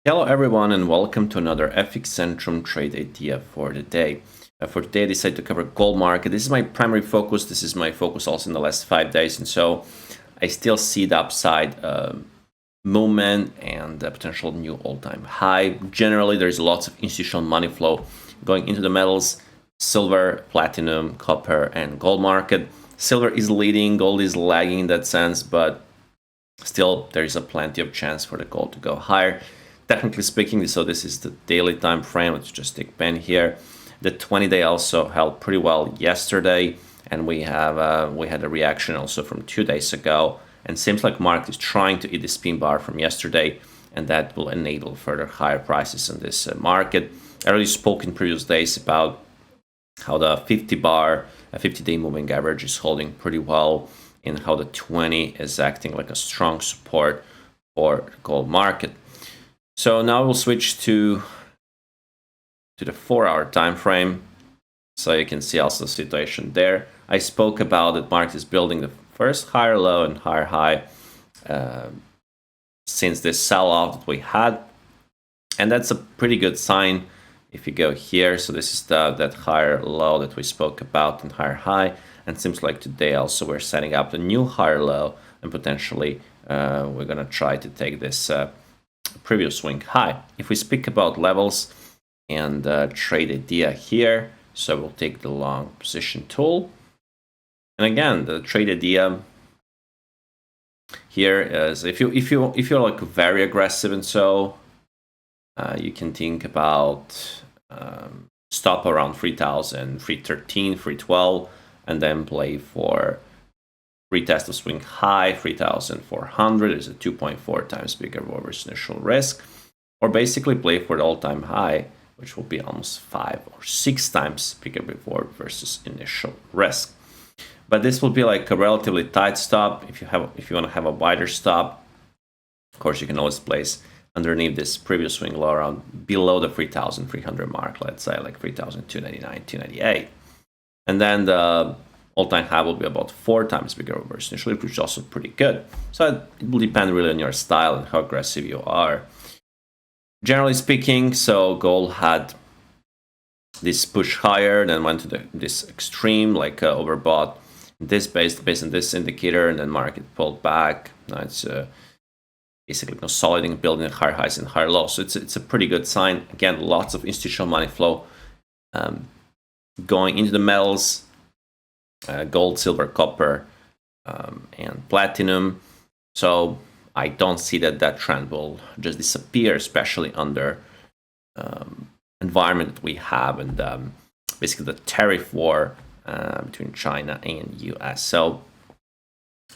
Hello everyone and welcome to another FXCentrum trade idea for the day. For today I decided to cover gold market. This is my primary focus. This is my focus also in the last 5 days, and so I still see the upside movement and the potential new all-time high. Generally there's lots of institutional money flow going into the metals: silver, platinum, copper, and gold market. Silver is leading, gold is lagging in that sense, but still there is a plenty of chance for the gold to go higher. Technically speaking, so this is the daily time frame. Let's just take pen here. The 20-day also held pretty well yesterday, and we had a reaction also from 2 days ago, and seems like market is trying to eat the spin bar from yesterday, and that will enable further higher prices in this market. I already spoke in previous days about how the 50-day moving average is holding pretty well, and how the 20 is acting like a strong support for the gold market. So now we'll switch to the 4-hour time frame, so you can see also the situation there. I spoke about that market is building the first higher low and higher high since this sell-off that we had, and that's a pretty good sign. If you go here, so this is that higher low that we spoke about and higher high, and it seems like today also we're setting up a new higher low, and potentially we're gonna try to take this previous swing high. If we speak about levels and trade idea here, so we'll take the long position tool, and again the trade idea here is if you're like very aggressive, and so you can think about stop around 3,000, 313, 312, and then play for retest of swing high 3,400 is a 2.4 times bigger versus initial risk, or basically play for the all-time high, which will be almost 5 or 6 times bigger reward versus initial risk. But this will be like a relatively tight stop. If you want to have a wider stop, of course you can always place underneath this previous swing low around below the 3,300 mark, let's say like 3,299, 298, and then the all-time high will be about 4 times bigger versus initially, which is also pretty good. So it will depend really on your style and how aggressive you are. Generally speaking, so gold had this push higher, then went to this extreme, like overbought this based on this indicator, and then market pulled back. Now it's basically consolidating, building higher highs and higher lows. So it's a pretty good sign. Again, lots of institutional money flow going into the metals. Gold, silver, copper, and platinum. So I don't see that trend will just disappear, especially under environment that we have, and basically the tariff war between China and US. So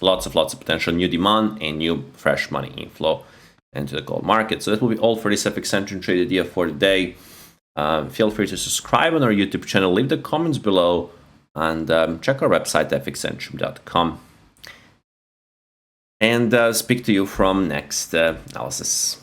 lots of potential new demand and new fresh money inflow into the gold market. So that will be all for this FXCentrum trade idea for the day. Feel free to subscribe on our YouTube channel, leave the comments below, and check our website FXCentrum.com, and speak to you from next analysis.